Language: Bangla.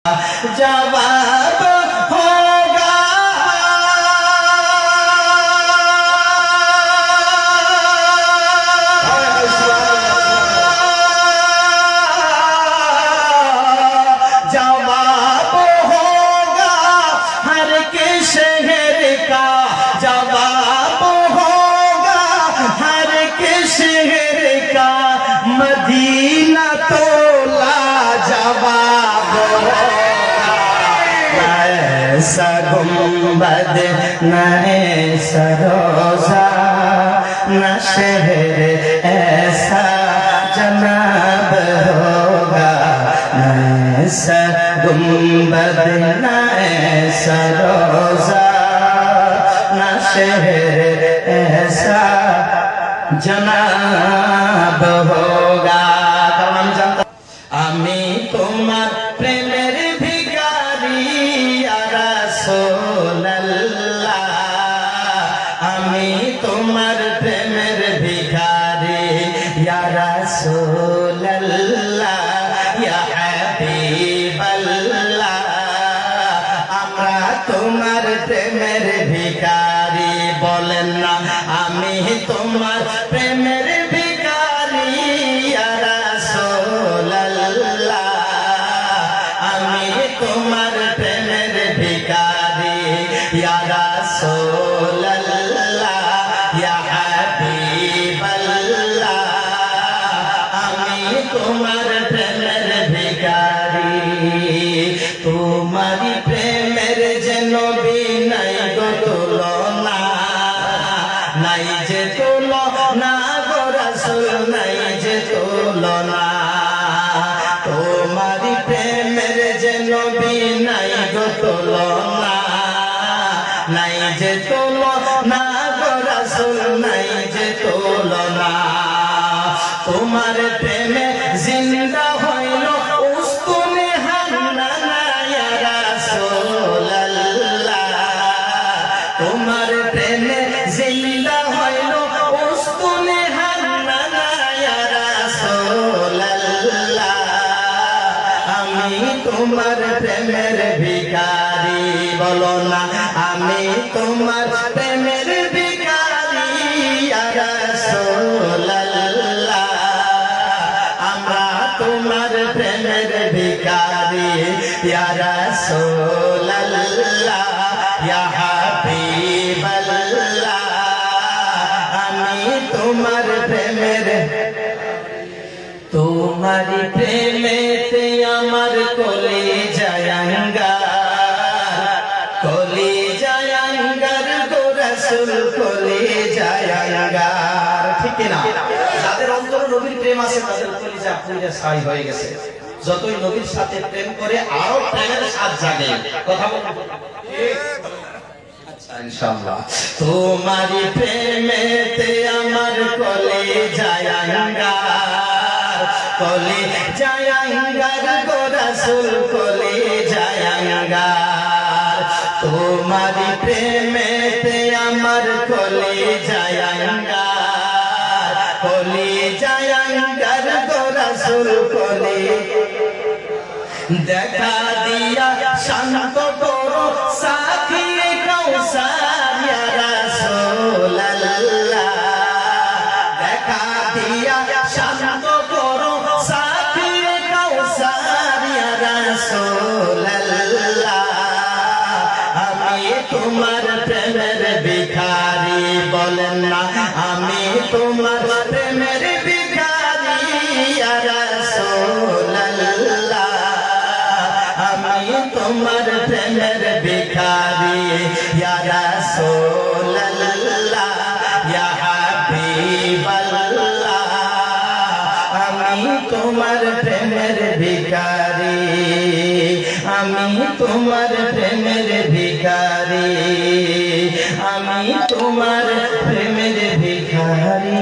जवाब होगा जवाब होगा हर के शहर का जवाब होगा हर के शहर का मदीना तो लाजवाब ऐसा गुंबद न ऐसा रोजा न शहर ऐसा जनाब होगा न ऐसा गुंबद न ऐसा रोजा न शहर ऐसा जनाब होगा। আমি তোমার প্রেমের ভিখারি ইয়া রাসূলুল্লাহ আমি তোমার প্রেমের ভিখারি ইয়া রাসূলুল্লাহ ইয়া হাবিবাল্লাহ আমরা তোমার প্রেমের ভিখারি বলেন না আমি তোমার প্রেমের ভিখারি ইয়া রাসূলুল্লাহ আমি তোমার প্রেমের ভিখারি ইয়া রাসূলুল্লাহ ইয়া হাবিবাল্লাহ আমি তোমার প্রেমের ভিখারি তোমারি প্রেমের যে নবী নাই গো তুলনা নাই যে তুলনা গো রাসূল নাই যে তুলনা তোমারি প্রেমের যে নবী নাই গো তুলনা নাই যে তুলনা গো রাসূল নাই যে তুলনা তোমার প্রেমে জিন্দা হইল উস্তুনে হান্নানা ইয়া রাসূলুল্লাহ তোমার প্রেমে জিন্দা হইল উস্তুনে হান্নানা ইয়া রাসূলুল্লাহ আমি তোমার প্রেমের ভিখারি বলো না আমি তোমার প্রেমের ভিখারি ইয়া রাসূলুল্লাহ আমরা তোমার প্রেমের ভিখারি ইয়া রাসূলুল্লাহ ইয়া হাবিবাল্লাহ আমি তোমার প্রেমের তোমারি প্রেমেতে আমার কলিজা আঙ্গার গো রাসূল কলিজা আঙ্গার ঠিক না যাদের অন্তরে নবীর প্রেম আছে তাদের কলিজা পুরো ছাই হয়ে গেছে যতই নবীর সাথে প্রেম করে আরো প্রেমের স্বাদ জাগে কথা বলুন ঠিক আচ্ছা ইনশাআল্লাহ তোমারি প্রেমেতে আমার কলিজা আঙ্গার গো রাসূল কলিজা আঙ্গার তোমারি প্রেমেতে আমার কলিজা আঙ্গার গো রাসূল দেখা দিয়া শান্ত করো সাথী কাউসার ইয়া রাসূলুল্লাহ দেখা দিয়া শান্ত করো সাথী কাউসার ইয়া রাসূলুল্লাহ আমি তোমার প্রেমের ভিখারি বলেন না আমি তোমার প্রেমের ভিখারি ইয়া রাসূলুল্লাহ আমি তোমার প্রেমের ভিখারি ইয়া রাসূলুল্লাহ ইয়া হাবিবাল্লাহ আমি তোমার প্রেমের ভিখারি আমি তোমার প্রেমের ভিখারি আমি তোমার প্রেমের ভিখারি।